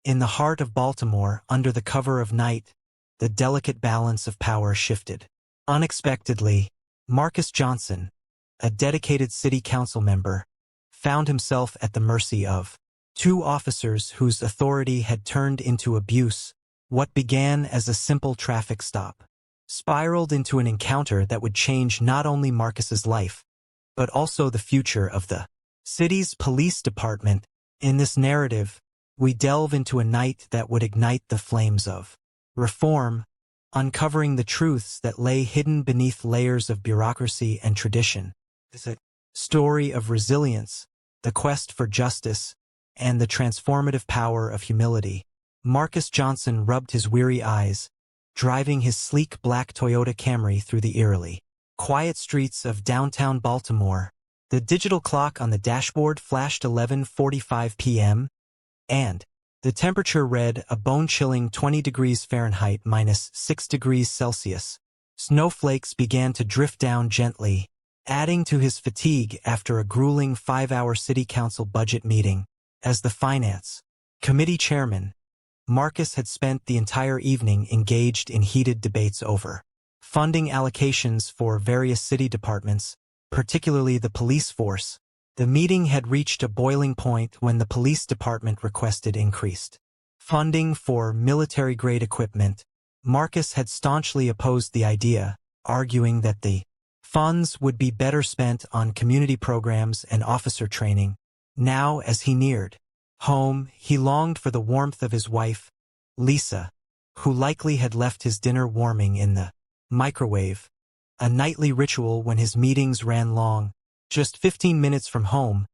In the heart of Baltimore, under the cover of night, the delicate balance of power shifted. Unexpectedly, Marcus Johnson, a dedicated city council member, found himself at the mercy of two officers whose authority had turned into abuse. What began as a simple traffic stop spiraled into an encounter that would change not only Marcus's life, but also the future of the city's police department. In this narrative, we delve into a night that would ignite the flames of reform, uncovering the truths that lay hidden beneath layers of bureaucracy and tradition. It's a story of resilience, the quest for justice, and the transformative power of humility. Marcus Johnson rubbed his weary eyes, driving his sleek black Toyota Camry through the eerily quiet streets of downtown Baltimore. The digital clock on the dashboard flashed 11:45 p.m., and the temperature read a bone-chilling 20 degrees Fahrenheit minus 6 degrees Celsius. Snowflakes began to drift down gently, adding to his fatigue after a grueling 5-hour city council budget meeting. As the finance committee chairman, Marcus had spent the entire evening engaged in heated debates over funding allocations for various city departments, particularly the police force. The meeting had reached a boiling point when the police department requested increased funding for military-grade equipment. Marcus had staunchly opposed the idea, arguing that the funds would be better spent on community programs and officer training. Now, as he neared home, he longed for the warmth of his wife, Lisa, who likely had left his dinner warming in the microwave, a nightly ritual when his meetings ran long. Just 15 minutes from home,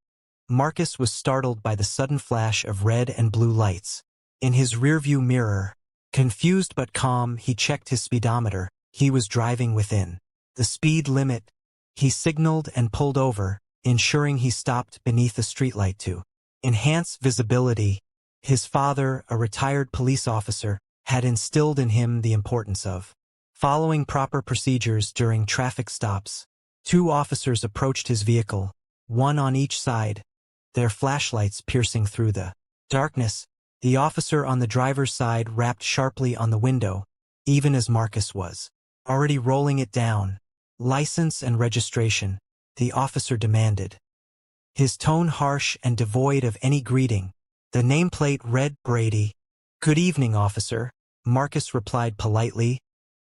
Marcus was startled by the sudden flash of red and blue lights. In his rearview mirror, confused but calm, he checked his speedometer. He was driving within the speed limit. He signaled and pulled over, ensuring he stopped beneath a streetlight to enhance visibility. His father, a retired police officer, had instilled in him the importance of following proper procedures during traffic stops. Two officers approached his vehicle, one on each side, their flashlights piercing through the darkness. The officer on the driver's side rapped sharply on the window, even as Marcus was already rolling it down. "License and registration," the officer demanded, his tone harsh and devoid of any greeting. The nameplate read Brady. "Good evening, officer," Marcus replied politely,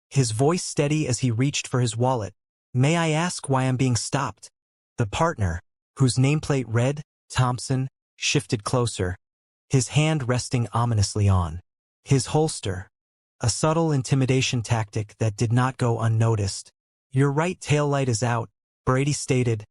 his voice steady as he reached for his wallet. "May I ask why I'm being stopped?" The partner, whose nameplate read Thompson, shifted closer, his hand resting ominously on his holster, a subtle intimidation tactic that did not go unnoticed. "Your right taillight is out," Brady stated,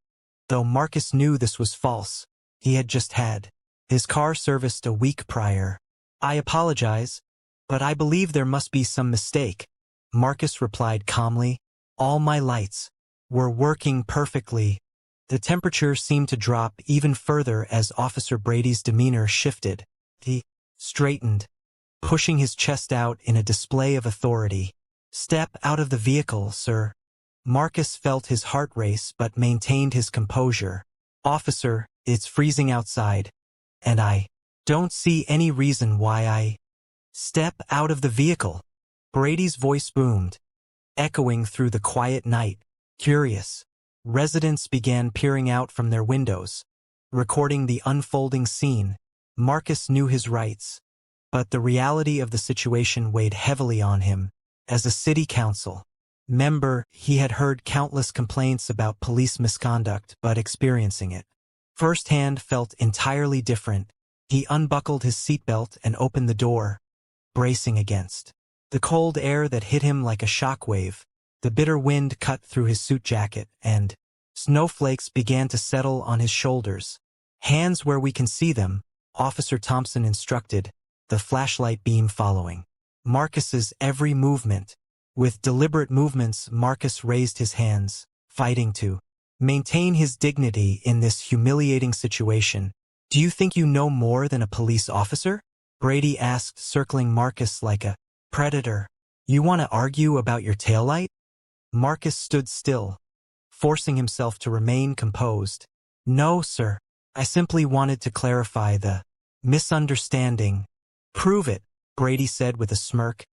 though Marcus knew this was false. He had just had his car serviced a week prior. "I apologize, but I believe there must be some mistake," Marcus replied calmly. "All my lights were working perfectly." The temperature seemed to drop even further as Officer Brady's demeanor shifted. He straightened, pushing his chest out in a display of authority. "Step out of the vehicle, sir." Marcus felt his heart race but maintained his composure. "Officer, it's freezing outside, and I don't see any reason why I step out of the vehicle." Brady's voice boomed, echoing through the quiet night. Curious, residents began peering out from their windows, recording the unfolding scene. Marcus knew his rights, but the reality of the situation weighed heavily on him. As a city council member, he had heard countless complaints about police misconduct, but experiencing it firsthand felt entirely different. He unbuckled his seatbelt and opened the door, bracing against the cold air that hit him like a shockwave. The bitter wind cut through his suit jacket, and snowflakes began to settle on his shoulders. "Hands where we can see them," Officer Thompson instructed, the flashlight beam following Marcus's every movement. With deliberate movements, Marcus raised his hands, fighting to maintain his dignity in this humiliating situation. "Do you think you know more than a police officer?" Brady asked, circling Marcus like a predator. "You want to argue about your taillight?" Marcus stood still, forcing himself to remain composed. "No, sir. I simply wanted to clarify the misunderstanding." Prove it, Brady said with a smirk,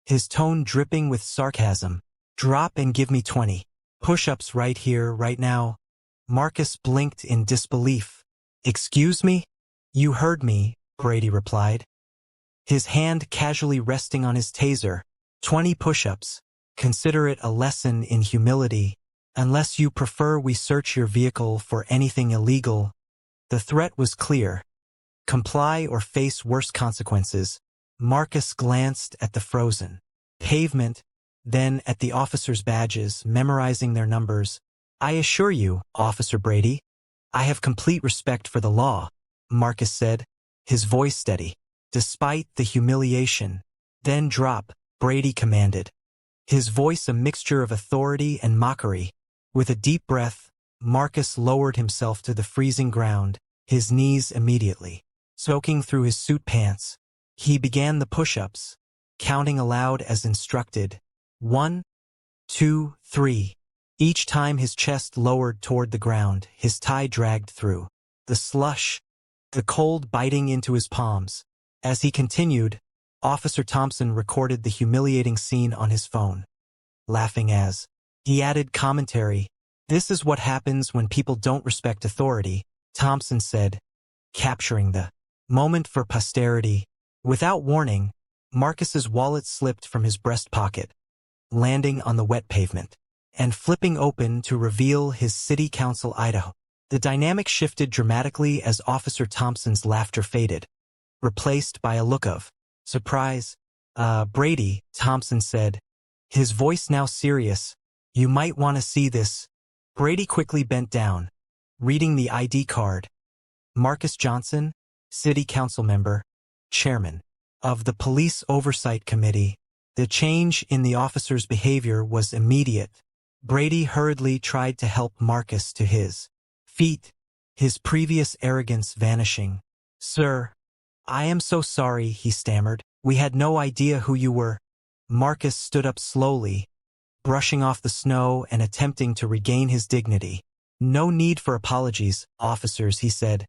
his tone dripping with sarcasm. Drop and give me 20 push-ups right here, right now. Marcus blinked in disbelief. Excuse me? You heard me, Brady replied, his hand casually resting on his taser. 20 push-ups. Consider it a lesson in humility. Unless you prefer we search your vehicle for anything illegal. The threat was clear. Comply or face worse consequences. Marcus glanced at the frozen pavement, then at the officers' badges, memorizing their numbers. I assure you, Officer Brady, I have complete respect for the law, Marcus said, his voice steady. Despite the humiliation. Then drop, Brady commanded, his voice a mixture of authority and mockery. With a deep breath, Marcus lowered himself to the freezing ground, his knees immediately soaking through his suit pants. He began the push-ups, counting aloud as instructed. 1, 2, 3. Each time his chest lowered toward the ground, his tie dragged through the slush, the cold biting into his palms. As he continued, Officer Thompson recorded the humiliating scene on his phone, laughing as he added commentary. This is what happens when people don't respect authority, Thompson said, capturing the moment for posterity. Without warning, Marcus's wallet slipped from his breast pocket, landing on the wet pavement, and flipping open to reveal his City Council Idaho. The dynamic shifted dramatically as Officer Thompson's laughter faded, replaced by a look of surprise. Brady, Thompson said, his voice now serious. You might want to see this. Brady quickly bent down, reading the ID card. Marcus Johnson, City Council member, Chairman of the Police Oversight Committee. The change in the officer's behavior was immediate. Brady hurriedly tried to help Marcus to his feet, his previous arrogance vanishing. Sir, I am so sorry, he stammered. We had no idea who you were. Marcus stood up slowly, brushing off the snow and attempting to regain his dignity. No need for apologies, officers, he said,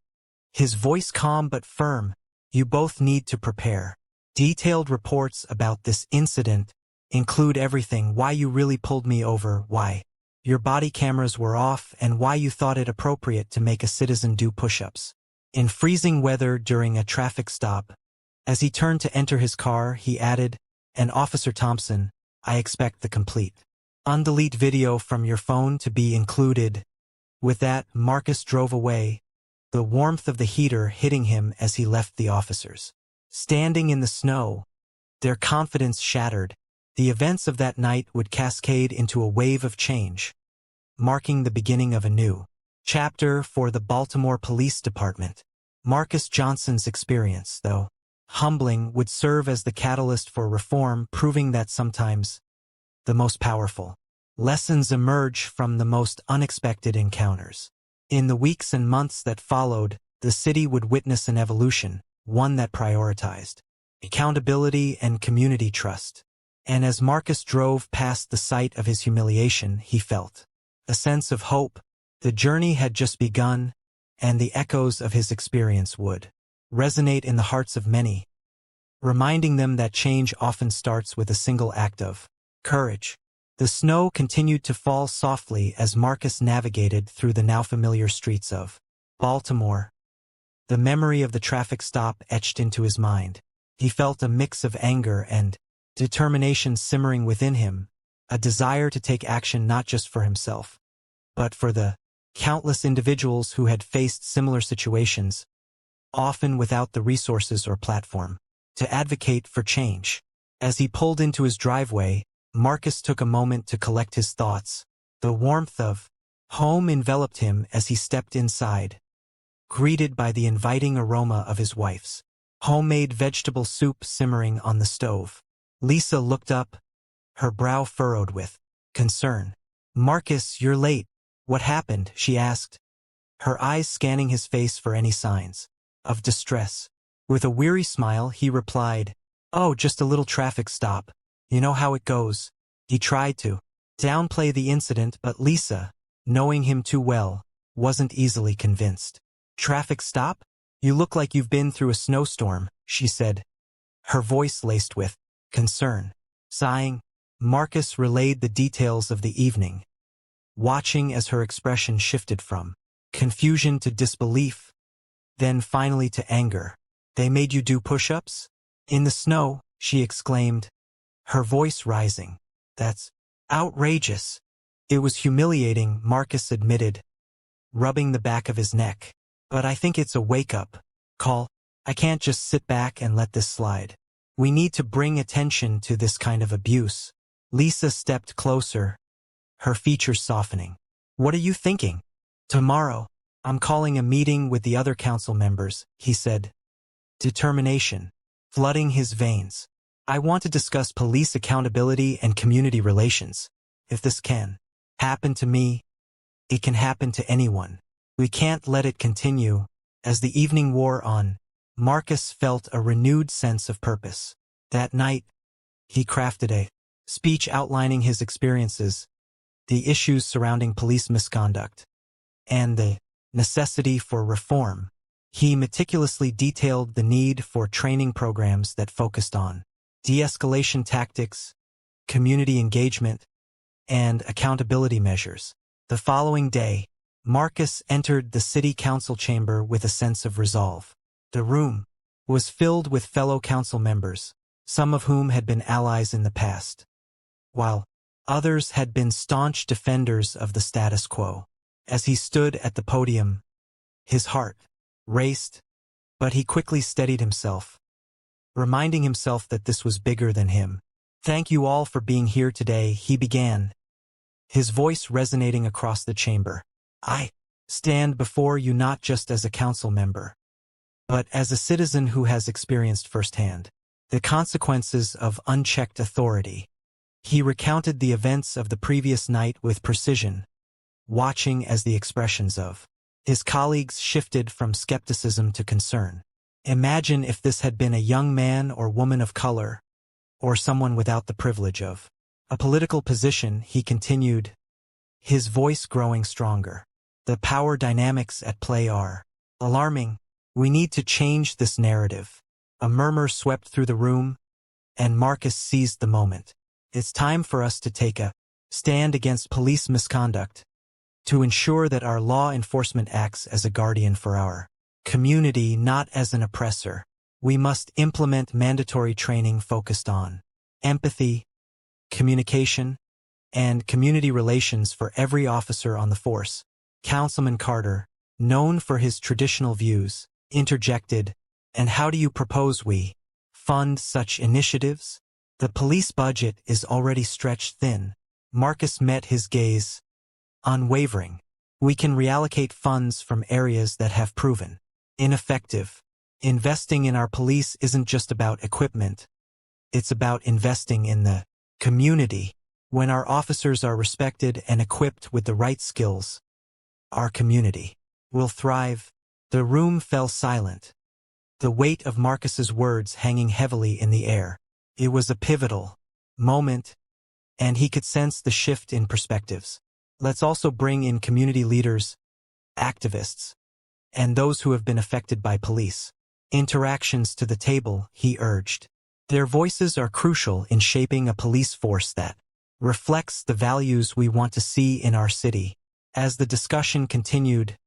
his voice calm but firm. You both need to prepare detailed reports about this incident. Include everything: why you really pulled me over, why your body cameras were off, and why you thought it appropriate to make a citizen do push-ups in freezing weather during a traffic stop. As he turned to enter his car, he added, and Officer Thompson, I expect the complete undelete video from your phone to be included. With that, Marcus drove away, the warmth of the heater hitting him as he left the officers standing in the snow, their confidence shattered. The events of that night would cascade into a wave of change, marking the beginning of a new chapter for the Baltimore Police Department. Marcus Johnson's experience, though humbling, would serve as the catalyst for reform, proving that sometimes the most powerful lessons emerge from the most unexpected encounters. In the weeks and months that followed, the city would witness an evolution, one that prioritized accountability and community trust. And as Marcus drove past the site of his humiliation, he felt a sense of hope. The journey had just begun, and the echoes of his experience would resonate in the hearts of many, reminding them that change often starts with a single act of courage. The snow continued to fall softly as Marcus navigated through the now familiar streets of Baltimore. The memory of the traffic stop etched into his mind. He felt a mix of anger and determination simmering within him, a desire to take action not just for himself, but for the countless individuals who had faced similar situations, often without the resources or platform to advocate for change. As he pulled into his driveway, Marcus took a moment to collect his thoughts. The warmth of home enveloped him as he stepped inside, greeted by the inviting aroma of his wife's homemade vegetable soup simmering on the stove. Lisa looked up, her brow furrowed with concern. Marcus, you're late. What happened? She asked, her eyes scanning his face for any signs of distress. With a weary smile, he replied, Oh, just a little traffic stop. You know how it goes. He tried to downplay the incident, but Lisa, knowing him too well, wasn't easily convinced. Traffic stop? You look like you've been through a snowstorm, she said, her voice laced with concern. Sighing, Marcus relayed the details of the evening, watching as her expression shifted from confusion to disbelief, then finally to anger. "They made you do push-ups? In the snow," she exclaimed, her voice rising. "That's outrageous." "It was humiliating," Marcus admitted, rubbing the back of his neck. "But I think it's a wake-up call. I can't just sit back and let this slide. We need to bring attention to this kind of abuse." Lisa stepped closer, her features softening. "What are you thinking?" "Tomorrow, I'm calling a meeting with the other council members," he said, determination flooding his veins. "I want to discuss police accountability and community relations. If this can happen to me, it can happen to anyone. We can't let it continue." As the evening wore on, Marcus felt a renewed sense of purpose. That night, he crafted a speech outlining his experiences, the issues surrounding police misconduct, and the necessity for reform. He meticulously detailed the need for training programs that focused on de-escalation tactics, community engagement, and accountability measures. The following day, Marcus entered the city council chamber with a sense of resolve. The room was filled with fellow council members, some of whom had been allies in the past, while others had been staunch defenders of the status quo. As he stood at the podium, his heart raced, but he quickly steadied himself, reminding himself that this was bigger than him. "Thank you all for being here today," he began, his voice resonating across the chamber. "I stand before you not just as a council member, but as a citizen who has experienced firsthand the consequences of unchecked authority." He recounted the events of the previous night with precision, watching as the expressions of his colleagues shifted from skepticism to concern. "Imagine if this had been a young man or woman of color, or someone without the privilege of a political position," he continued, his voice growing stronger. "The power dynamics at play are alarming. We need to change this narrative." A murmur swept through the room, and Marcus seized the moment. "It's time for us to take a stand against police misconduct, to ensure that our law enforcement acts as a guardian for our community, not as an oppressor. We must implement mandatory training focused on empathy, communication, and community relations for every officer on the force." Councilman Carter, known for his traditional views, interjected, "And how do you propose we fund such initiatives? The police budget is already stretched thin." Marcus met his gaze, unwavering. "We can reallocate funds from areas that have proven ineffective. Investing in our police isn't just about equipment. It's about investing in the community. When our officers are respected and equipped with the right skills, our community will thrive." The room fell silent, the weight of Marcus's words hanging heavily in the air. It was a pivotal moment, and he could sense the shift in perspectives. "Let's also bring in community leaders, activists, and those who have been affected by police interactions to the table," he urged. "Their voices are crucial in shaping a police force that reflects the values we want to see in our city." As the discussion continued,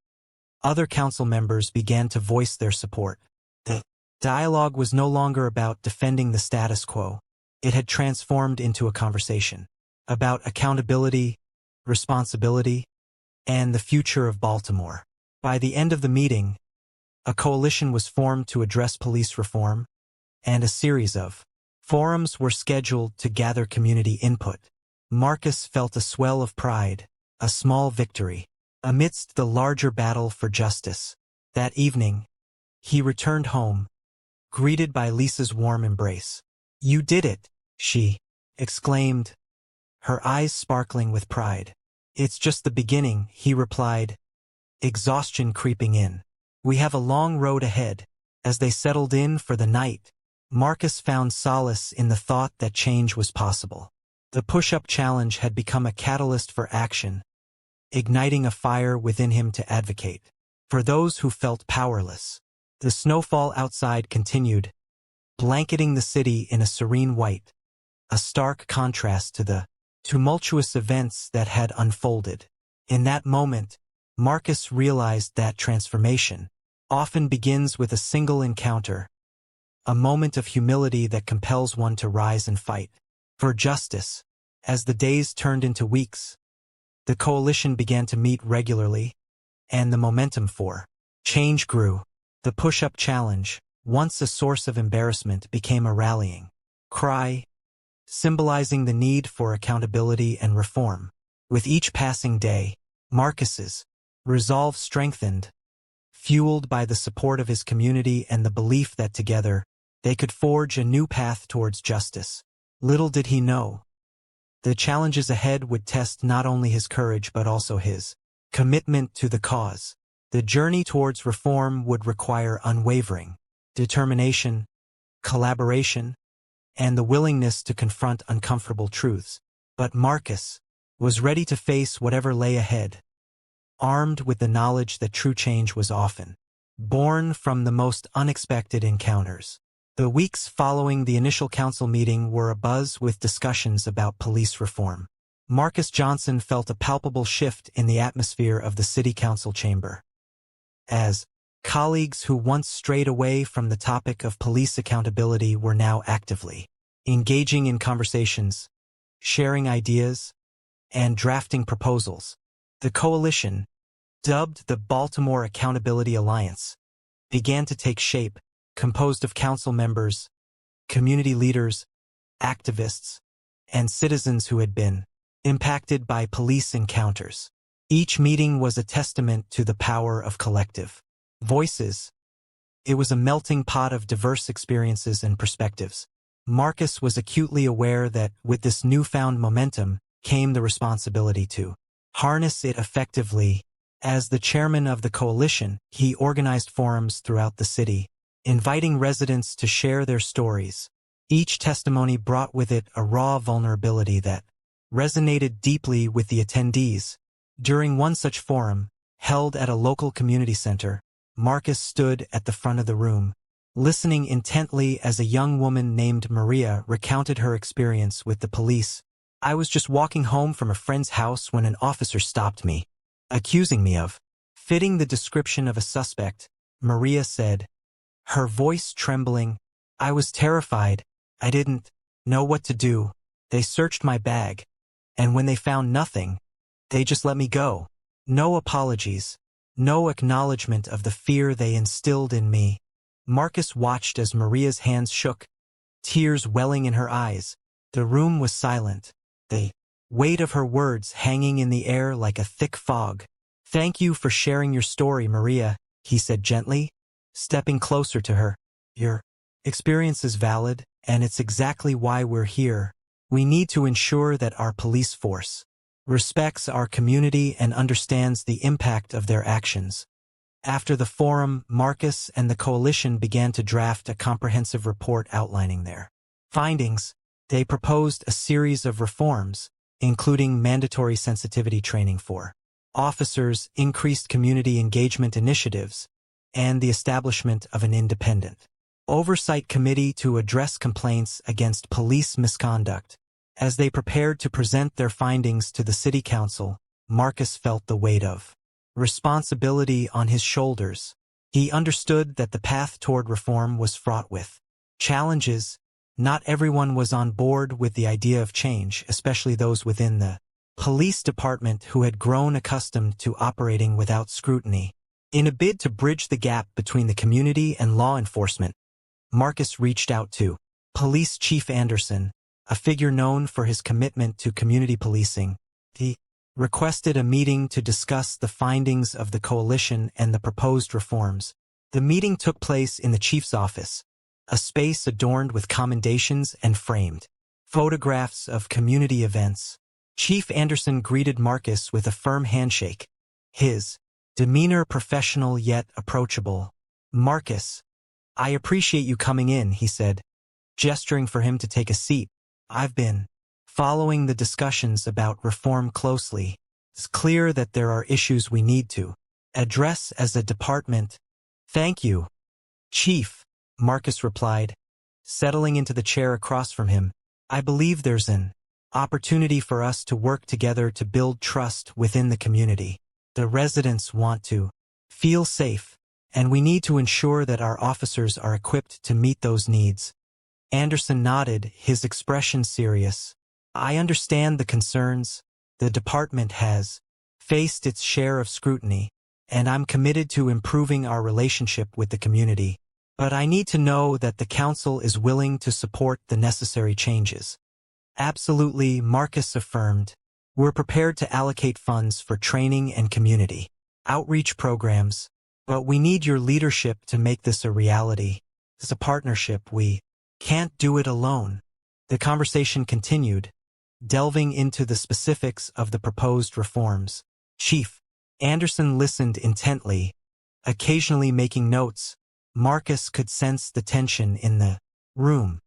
other council members began to voice their support. The dialogue was no longer about defending the status quo. It had transformed into a conversation about accountability, responsibility, and the future of Baltimore. By the end of the meeting, a coalition was formed to address police reform, and a series of forums were scheduled to gather community input. Marcus felt a swell of pride, a small victory, amidst the larger battle for justice. That evening, he returned home, greeted by Lisa's warm embrace. "You did it," she exclaimed, her eyes sparkling with pride. "It's just the beginning," he replied, exhaustion creeping in. "We have a long road ahead." As they settled in for the night, Marcus found solace in the thought that change was possible. The push-up challenge had become a catalyst for action, igniting a fire within him to advocate for those who felt powerless. The snowfall outside continued, blanketing the city in a serene white, a stark contrast to the tumultuous events that had unfolded. In that moment, Marcus realized that transformation often begins with a single encounter, a moment of humility that compels one to rise and fight for justice. As the days turned into weeks, the coalition began to meet regularly, and the momentum for change grew. The push-up challenge, once a source of embarrassment, became a rallying cry, symbolizing the need for accountability and reform. With each passing day, Marcus's resolve strengthened, fueled by the support of his community and the belief that together they could forge a new path towards justice. Little did he know, the challenges ahead would test not only his courage but also his commitment to the cause. The journey towards reform would require unwavering determination, collaboration, and the willingness to confront uncomfortable truths. But Marcus was ready to face whatever lay ahead, armed with the knowledge that true change was often born from the most unexpected encounters. The weeks following the initial council meeting were abuzz with discussions about police reform. Marcus Johnson felt a palpable shift in the atmosphere of the city council chamber, as colleagues who once strayed away from the topic of police accountability were now actively engaging in conversations, sharing ideas, and drafting proposals. The coalition, dubbed the Baltimore Accountability Alliance, began to take shape, composed of council members, community leaders, activists, and citizens who had been impacted by police encounters. Each meeting was a testament to the power of collective voices. It was a melting pot of diverse experiences and perspectives. Marcus was acutely aware that with this newfound momentum came the responsibility to harness it effectively. As the chairman of the coalition, he organized forums throughout the city, inviting residents to share their stories. Each testimony brought with it a raw vulnerability that resonated deeply with the attendees. During one such forum, held at a local community center, Marcus stood at the front of the room, listening intently as a young woman named Maria recounted her experience with the police. "I was just walking home from a friend's house when an officer stopped me, accusing me of fitting the description of a suspect," Maria said, her voice trembling. "I was terrified. I didn't know what to do. They searched my bag, and when they found nothing, they just let me go. No apologies, no acknowledgement of the fear they instilled in me." Marcus watched as Maria's hands shook, tears welling in her eyes. The room was silent, the weight of her words hanging in the air like a thick fog. "Thank you for sharing your story, Maria," he said gently, stepping closer to her. "Your experience is valid, and it's exactly why we're here. We need to ensure that our police force respects our community and understands the impact of their actions." After the forum, Marcus and the coalition began to draft a comprehensive report outlining their findings. They proposed a series of reforms, including mandatory sensitivity training for officers, increased community engagement initiatives, and the establishment of an independent oversight committee to address complaints against police misconduct. As they prepared to present their findings to the city council, Marcus felt the weight of responsibility on his shoulders. He understood that the path toward reform was fraught with challenges. Not everyone was on board with the idea of change, especially those within the police department who had grown accustomed to operating without scrutiny. In a bid to bridge the gap between the community and law enforcement, Marcus reached out to Police Chief Anderson, a figure known for his commitment to community policing. He requested a meeting to discuss the findings of the coalition and the proposed reforms. The meeting took place in the chief's office, a space adorned with commendations and framed photographs of community events. Chief Anderson greeted Marcus with a firm handshake, his demeanor professional yet approachable. "Marcus, I appreciate you coming in," he said, gesturing for him to take a seat. "I've been following the discussions about reform closely. It's clear that there are issues we need to address as a department." "Thank you, Chief," Marcus replied, settling into the chair across from him. I believe there's an opportunity for us to work together to build trust within the community. The residents want to feel safe, and we need to ensure that our officers are equipped to meet those needs. Anderson nodded, his expression serious. I understand the concerns. The department has faced its share of scrutiny, and I'm committed to improving our relationship with the community. But I need to know that the council is willing to support the necessary changes. Absolutely, Marcus affirmed. We're prepared to allocate funds for training and community outreach programs, but we need your leadership to make this a reality. It's a partnership. We can't do it alone. The conversation continued, delving into the specifics of the proposed reforms. Chief Anderson listened intently, occasionally making notes. Marcus could sense the tension in the room.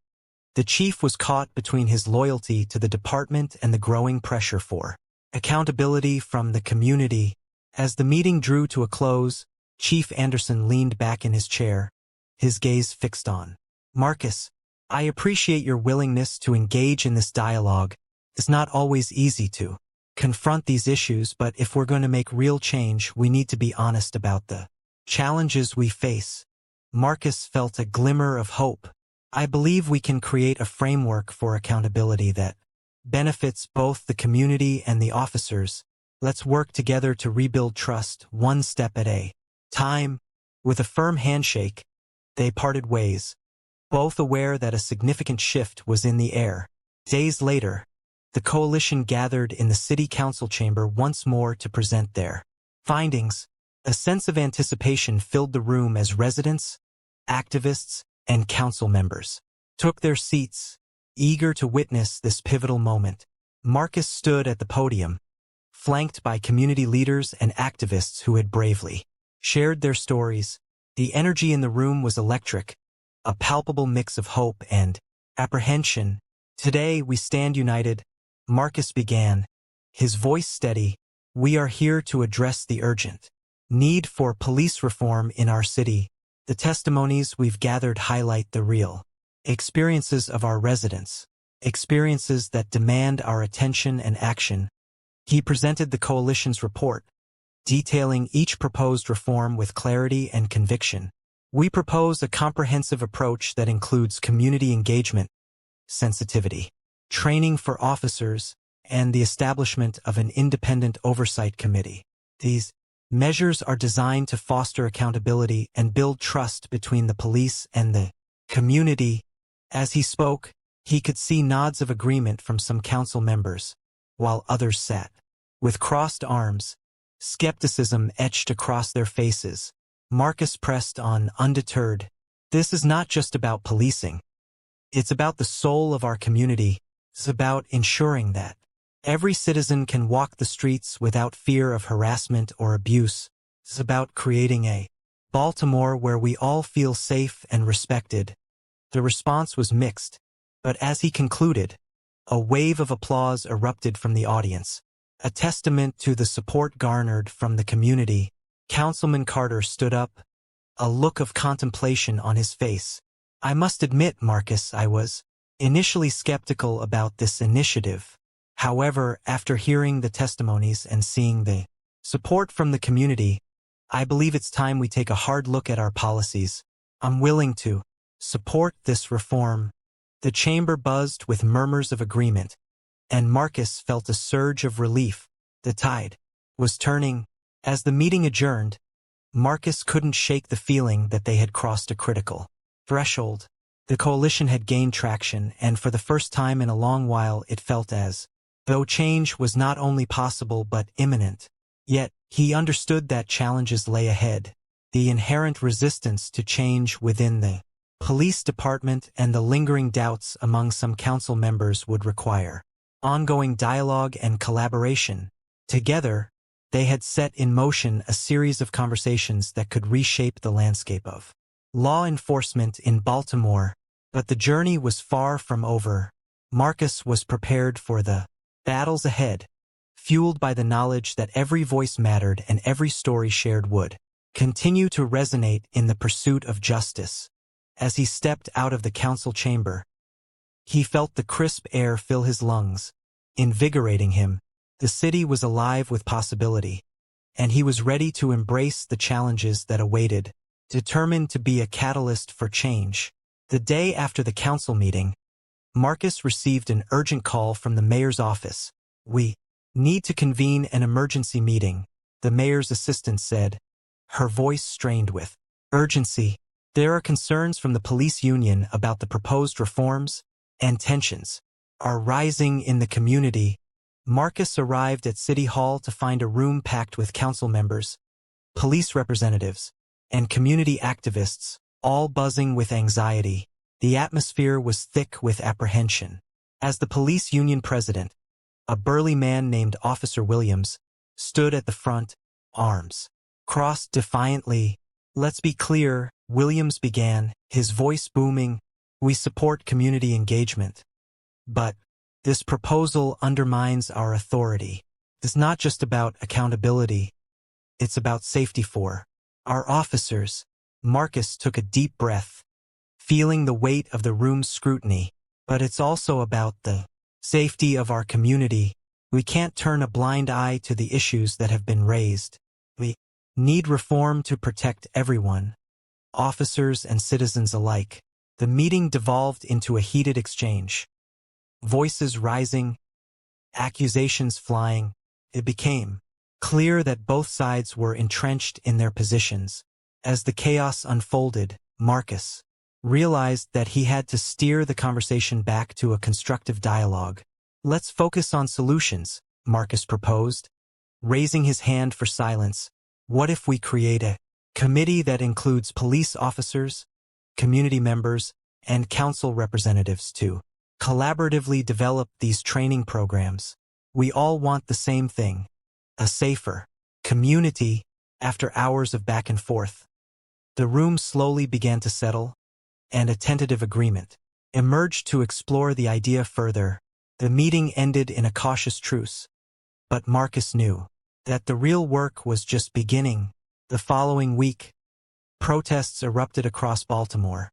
The chief was caught between his loyalty to the department and the growing pressure for accountability from the community. As the meeting drew to a close, Chief Anderson leaned back in his chair, his gaze fixed on Marcus. I appreciate your willingness to engage in this dialogue. It's not always easy to confront these issues, but if we're going to make real change, we need to be honest about the challenges we face. Marcus felt a glimmer of hope. I believe we can create a framework for accountability that benefits both the community and the officers. Let's work together to rebuild trust, one step at a time. With a firm handshake, they parted ways, both aware that a significant shift was in the air. Days later, the coalition gathered in the city council chamber once more to present their findings. A sense of anticipation filled the room as residents, activists, and council members took their seats, eager to witness this pivotal moment. Marcus stood at the podium, flanked by community leaders and activists who had bravely shared their stories. The energy in the room was electric, a palpable mix of hope and apprehension. Today we stand united, Marcus began, his voice steady. We are here to address the urgent need for police reform in our city. The testimonies we've gathered highlight the real experiences of our residents, experiences that demand our attention and action. He presented the coalition's report, detailing each proposed reform with clarity and conviction. We propose a comprehensive approach that includes community engagement, sensitivity, training for officers, and the establishment of an independent oversight committee. These measures are designed to foster accountability and build trust between the police and the community. As he spoke, he could see nods of agreement from some council members, while others sat with crossed arms, skepticism etched across their faces. Marcus pressed on, undeterred. This is not just about policing. It's about the soul of our community. It's about ensuring that every citizen can walk the streets without fear of harassment or abuse. It's about creating a Baltimore where we all feel safe and respected. The response was mixed, but as he concluded, a wave of applause erupted from the audience, a testament to the support garnered from the community. Councilman Carter stood up, a look of contemplation on his face. I must admit, Marcus, I was initially skeptical about this initiative. However, after hearing the testimonies and seeing the support from the community, I believe it's time we take a hard look at our policies. I'm willing to support this reform. The chamber buzzed with murmurs of agreement, and Marcus felt a surge of relief. The tide was turning. As the meeting adjourned, Marcus couldn't shake the feeling that they had crossed a critical threshold. The coalition had gained traction, and for the first time in a long while it felt as though change was not only possible but imminent. Yet, he understood that challenges lay ahead. The inherent resistance to change within the police department and the lingering doubts among some council members would require ongoing dialogue and collaboration. Together, they had set in motion a series of conversations that could reshape the landscape of law enforcement in Baltimore. But the journey was far from over. Marcus was prepared for the battles ahead, fueled by the knowledge that every voice mattered and every story shared would continue to resonate in the pursuit of justice. As he stepped out of the council chamber, he felt the crisp air fill his lungs, invigorating him. The city was alive with possibility, and he was ready to embrace the challenges that awaited, determined to be a catalyst for change. The day after the council meeting, Marcus received an urgent call from the mayor's office. "We need to convene an emergency meeting," the mayor's assistant said, her voice strained with urgency. "There are concerns from the police union about the proposed reforms, and tensions are rising in the community." Marcus arrived at City Hall to find a room packed with council members, police representatives, and community activists, all buzzing with anxiety. The atmosphere was thick with apprehension. As the police union president, a burly man named Officer Williams, stood at the front, arms crossed defiantly. "Let's be clear," Williams began, his voice booming. "We support community engagement. But this proposal undermines our authority. It's not just about accountability. It's about safety for our officers." Marcus took a deep breath, feeling the weight of the room's scrutiny. "But it's also about the safety of our community. We can't turn a blind eye to the issues that have been raised. We need reform to protect everyone, officers and citizens alike." The meeting devolved into a heated exchange. Voices rising, accusations flying. It became clear that both sides were entrenched in their positions. As the chaos unfolded, Marcus realized that he had to steer the conversation back to a constructive dialogue. "Let's focus on solutions," Marcus proposed, raising his hand for silence. "What if we create a committee that includes police officers, community members, and council representatives to collaboratively develop these training programs? We all want the same thing, a safer community." After hours of back and forth, the room slowly began to settle, and a tentative agreement emerged to explore the idea further. The meeting ended in a cautious truce, but Marcus knew that the real work was just beginning. The following week, protests erupted across Baltimore,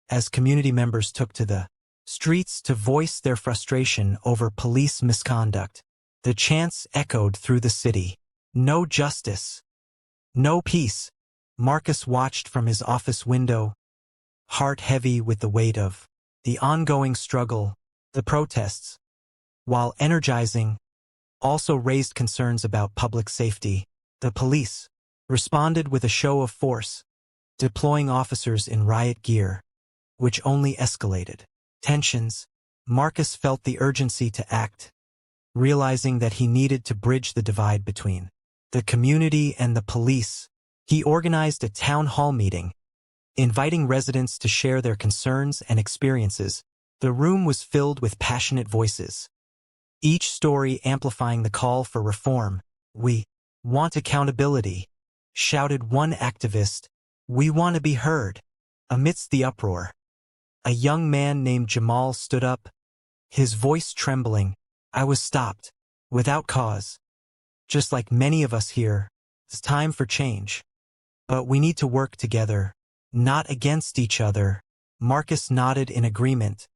as community members took to the streets to voice their frustration over police misconduct. The chants echoed through the city. "No justice. No peace." Marcus watched from his office window, heart heavy with the weight of the ongoing struggle. The protests, while energizing, also raised concerns about public safety. The police responded with a show of force, deploying officers in riot gear, which only escalated tensions. Marcus felt the urgency to act, realizing that he needed to bridge the divide between the community and the police. He organized a town hall meeting, inviting residents to share their concerns and experiences. The room was filled with passionate voices, each story amplifying the call for reform. "We want accountability," shouted one activist. "We want to be heard." Amidst the uproar, a young man named Jamal stood up, his voice trembling. "I was stopped, without cause. Just like many of us here, it's time for change. But we need to work together, not against each other." Marcus nodded in agreement,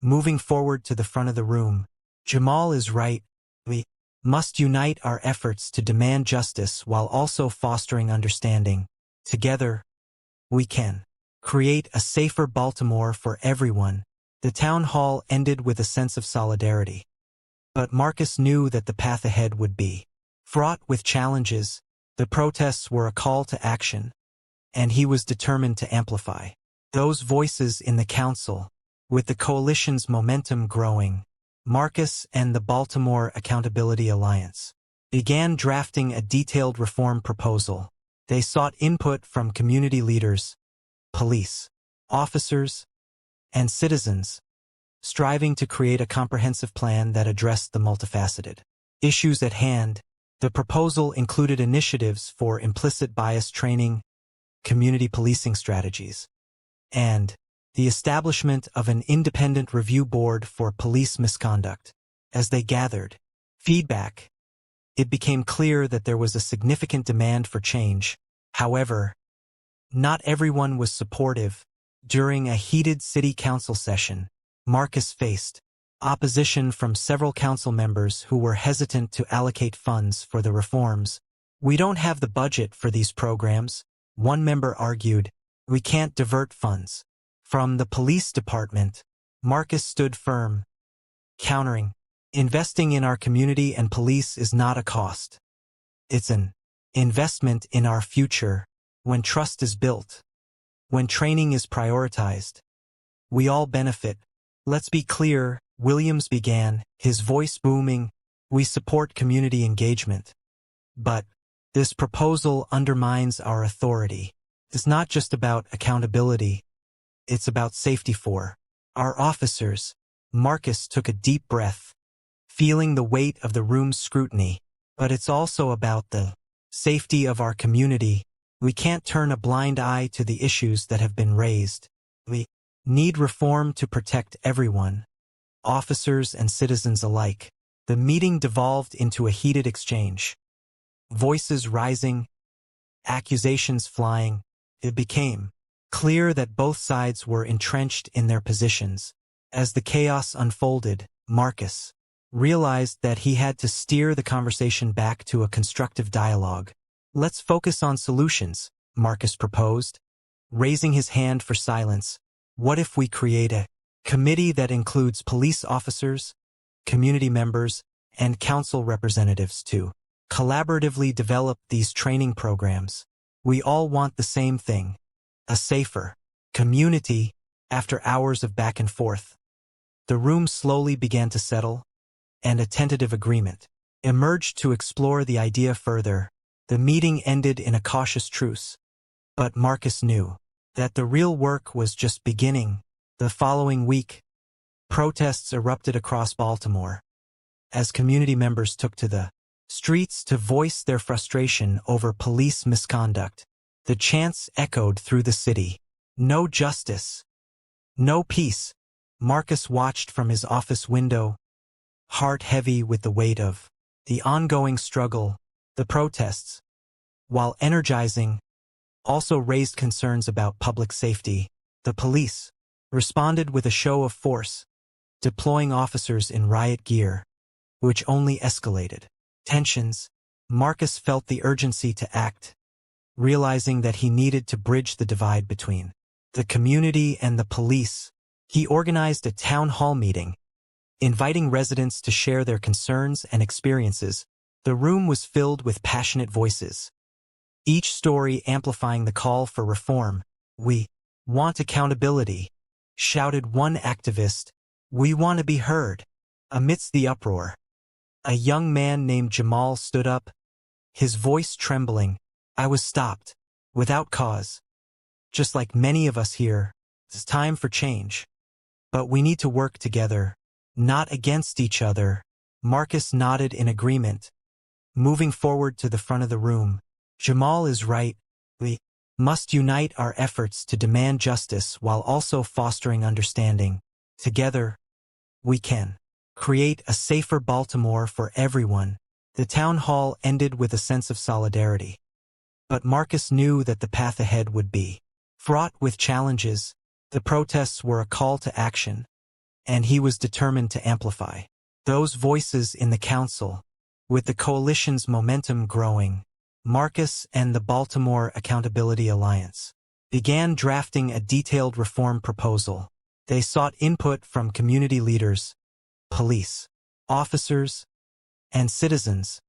moving forward to the front of the room. "Jamal is right. We must unite our efforts to demand justice while also fostering understanding. Together, we can create a safer Baltimore for everyone." The town hall ended with a sense of solidarity. But Marcus knew that the path ahead would be fraught with challenges. The protests were a call to action, and he was determined to amplify those voices in the council. With the coalition's momentum growing, Marcus and the Baltimore Accountability Alliance began drafting a detailed reform proposal. They sought input from community leaders, police officers, and citizens, striving to create a comprehensive plan that addressed the multifaceted issues at hand. The proposal included initiatives for implicit bias training, community policing strategies, and the establishment of an independent review board for police misconduct. As they gathered feedback, it became clear that there was a significant demand for change. However, not everyone was supportive. During a heated city council session, Marcus faced opposition from several council members who were hesitant to allocate funds for the reforms. "We don't have the budget for these programs," one member argued. "We can't divert funds from the police department." Marcus stood firm, countering, "Investing in our community and police is not a cost. It's an investment in our future. When trust is built, when training is prioritized, we all benefit." "Let's be clear," Williams began, his voice booming. "We support community engagement. But this proposal undermines our authority. It's not just about accountability. It's about safety for our officers." Marcus took a deep breath, feeling the weight of the room's scrutiny. "But it's also about the safety of our community. We can't turn a blind eye to the issues that have been raised. We need reform to protect everyone, officers and citizens alike." The meeting devolved into a heated exchange. Voices rising, accusations flying. It became clear that both sides were entrenched in their positions. As the chaos unfolded, Marcus realized that he had to steer the conversation back to a constructive dialogue. "Let's focus on solutions," Marcus proposed, raising his hand for silence. "What if we create a committee that includes police officers, community members, and council representatives to collaboratively develop these training programs? We all want the same thing, a safer community." After hours of back and forth, the room slowly began to settle, and a tentative agreement emerged to explore the idea further. The meeting ended in a cautious truce, but Marcus knew that the real work was just beginning. The following week, protests erupted across Baltimore as community members took to the streets to voice their frustration over police misconduct. The chants echoed through the city. "No justice, no peace." Marcus watched from his office window, heart heavy with the weight of the ongoing struggle. The protests, while energizing, also raised concerns about public safety. The police responded with a show of force, deploying officers in riot gear, which only escalated tensions. Marcus felt the urgency to act, realizing that he needed to bridge the divide between the community and the police. He organized a town hall meeting, inviting residents to share their concerns and experiences. The room was filled with passionate voices, each story amplifying the call for reform. "We want accountability," shouted one activist. "We want to be heard." Amidst the uproar, a young man named Jamal stood up, his voice trembling. "I was stopped, without cause. Just like many of us here, it's time for change. But we need to work together, not against each other." Marcus nodded in agreement, moving forward to the front of the room. "Jamal is right. We must unite our efforts to demand justice while also fostering understanding. Together, we can create a safer Baltimore for everyone." The town hall ended with a sense of solidarity. But Marcus knew that the path ahead would be fraught with challenges. The protests were a call to action, and he was determined to amplify those voices in the council. With the coalition's momentum growing, Marcus and the Baltimore Accountability Alliance began drafting a detailed reform proposal. They sought input from community leaders, police officers, and citizens,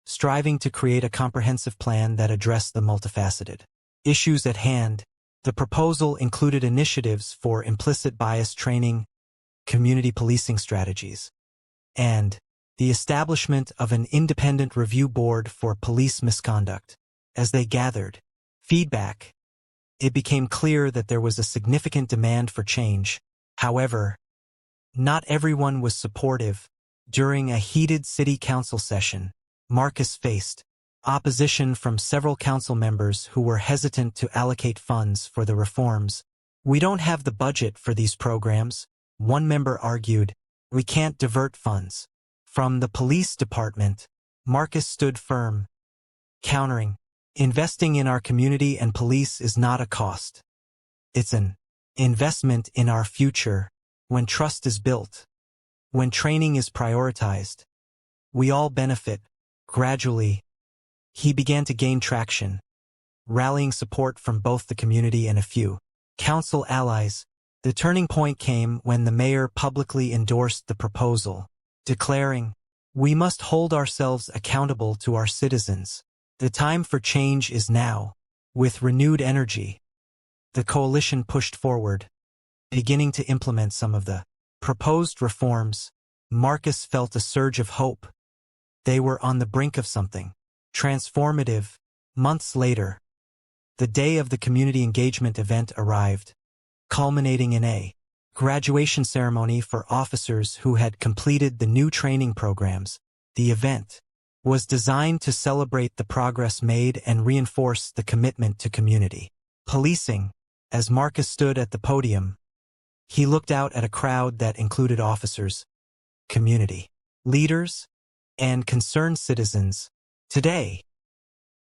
striving to create a comprehensive plan that addressed the multifaceted issues at hand. The proposal included initiatives for implicit bias training, community policing strategies, and the establishment of an independent review board for police misconduct. As they gathered feedback, it became clear that there was a significant demand for change. However, not everyone was supportive. During a heated city council session, Marcus faced opposition from several council members who were hesitant to allocate funds for the reforms. "We don't have the budget for these programs," one member argued. "We can't divert funds from the police department." Marcus stood firm, countering, "Investing in our community and police is not a cost. It's an investment in our future, when trust is built, when training is prioritized, we all benefit. Gradually, he began to gain traction, rallying support from both the community and a few council allies. The turning point came when the mayor publicly endorsed the proposal, declaring, "We must hold ourselves accountable to our citizens. The time for change is now." With renewed energy, the coalition pushed forward, beginning to implement some of the proposed reforms. Marcus felt a surge of hope. They were on the brink of something transformative. Months later, the day of the community engagement event arrived, culminating in a graduation ceremony for officers who had completed the new training programs. The event was designed to celebrate the progress made and reinforce the commitment to community policing. As Marcus stood at the podium, he looked out at a crowd that included officers, community leaders, and concerned citizens. "Today,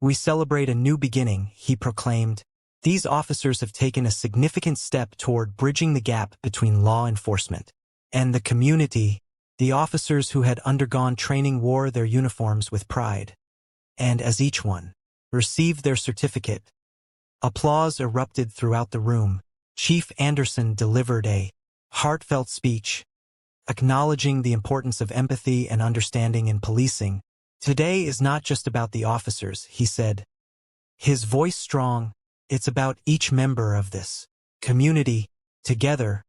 we celebrate a new beginning," he proclaimed. "These officers have taken a significant step toward bridging the gap between law enforcement and the community." The officers who had undergone training wore their uniforms with pride, and as each one received their certificate, applause erupted throughout the room. Chief Anderson delivered a heartfelt speech, acknowledging the importance of empathy and understanding in policing. "Today is not just about the officers," he said, his voice strong. "It's about each member of this community. Together,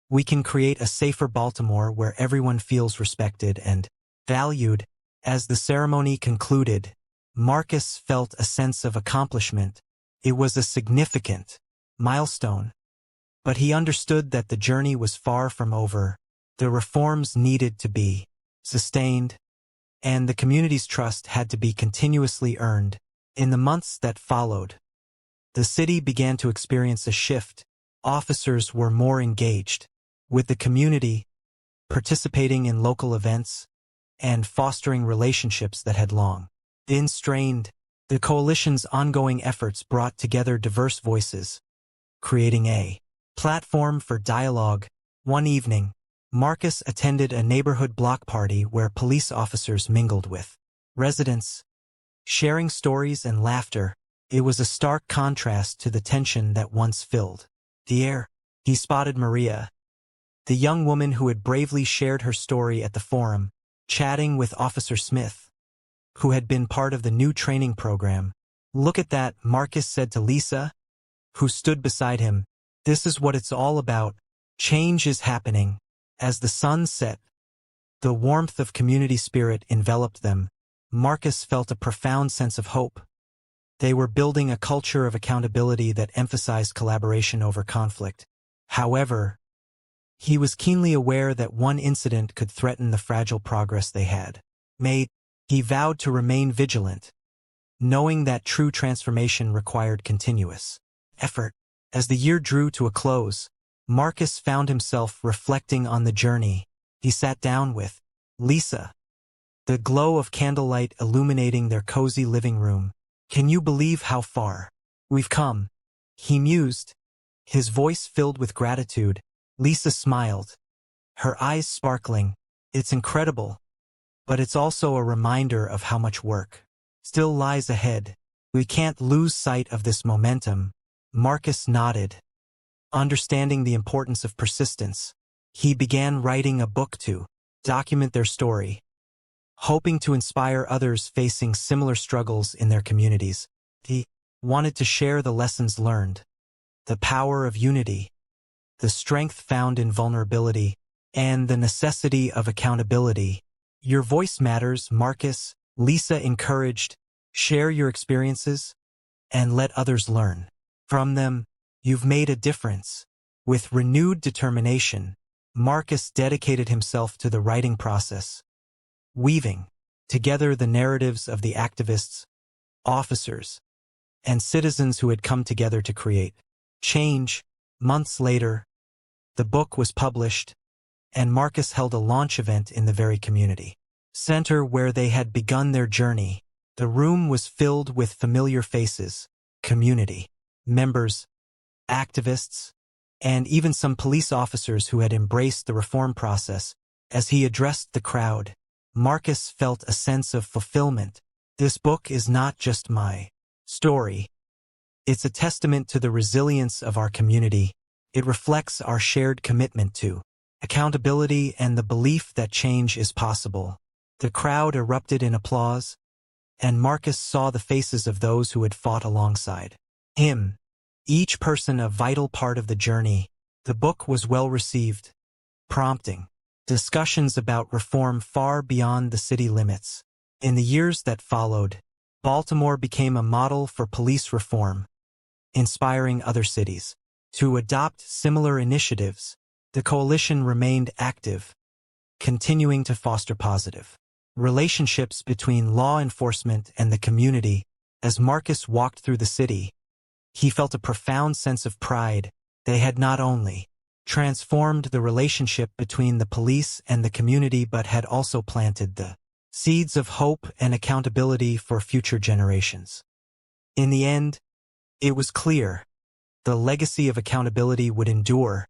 we can create a safer Baltimore where everyone feels respected and valued." As the ceremony concluded, Marcus felt a sense of accomplishment. It was a significant milestone, but he understood that the journey was far from over. The reforms needed to be sustained, and the community's trust had to be continuously earned. In the months that followed, the city began to experience a shift. Officers were more engaged with the community, participating in local events, and fostering relationships that had long been strained. The coalition's ongoing efforts brought together diverse voices, creating a platform for dialogue. One evening, Marcus attended a neighborhood block party where police officers mingled with residents, sharing stories and laughter. It was a stark contrast to the tension that once filled the air. He spotted Maria, the young woman who had bravely shared her story at the forum, chatting with Officer Smith, who had been part of the new training program. "Look at that," Marcus said to Lisa, who stood beside him. "This is what it's all about. Change is happening." As the sun set, the warmth of community spirit enveloped them. Marcus felt a profound sense of hope. They were building a culture of accountability that emphasized collaboration over conflict. However, he was keenly aware that one incident could threaten the fragile progress they had made. He vowed to remain vigilant, knowing that true transformation required continuous effort. As the year drew to a close, Marcus found himself reflecting on the journey. He sat down with Lisa, the glow of candlelight illuminating their cozy living room. "Can you believe how far we've come?" he mused, his voice filled with gratitude. Lisa smiled, her eyes sparkling. "It's incredible, but it's also a reminder of how much work still lies ahead. We can't lose sight of this momentum." Marcus nodded, understanding the importance of persistence. He began writing a book to document their story, hoping to inspire others facing similar struggles in their communities. He wanted to share the lessons learned, the power of unity, the strength found in vulnerability, and the necessity of accountability. "Your voice matters, Marcus," Lisa encouraged. "Share your experiences and let others learn from them. You've made a difference." With renewed determination, Marcus dedicated himself to the writing process, weaving together the narratives of the activists, officers, and citizens who had come together to create change. Months later, the book was published, and Marcus held a launch event in the very community center where they had begun their journey. The room was filled with familiar faces, community members, activists, and even some police officers who had embraced the reform process. As he addressed the crowd, Marcus felt a sense of fulfillment. This book is not just my story. It's a testament to the resilience of our community. It reflects our shared commitment to accountability and the belief that change is possible. The crowd erupted in applause, and Marcus saw the faces of those who had fought alongside him, each person a vital part of the journey. The book was well received, prompting discussions about reform far beyond the city limits. In the years that followed, Baltimore became a model for police reform, inspiring other cities to adopt similar initiatives. The coalition remained active, continuing to foster positive relationships between law enforcement and the community. As Marcus walked through the city, he felt a profound sense of pride. They had not only transformed the relationship between the police and the community but had also planted the seeds of hope and accountability for future generations. In the end, it was clear the legacy of accountability would endure,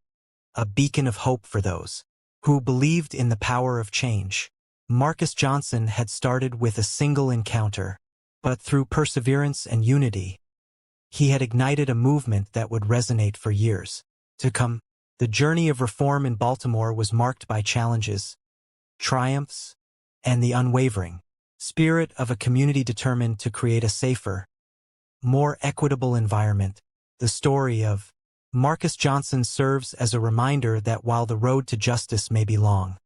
a beacon of hope for those who believed in the power of change. Marcus Johnson had started with a single encounter, but through perseverance and unity, he had ignited a movement that would resonate for years to come. The journey of reform in Baltimore was marked by challenges, triumphs, and the unwavering spirit of a community determined to create a safer, more equitable environment. The story of Marcus Johnson serves as a reminder that while the road to justice may be long,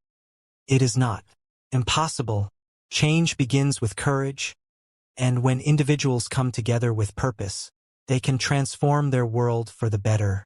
it is not impossible. Change begins with courage, and when individuals come together with purpose, they can transform their world for the better.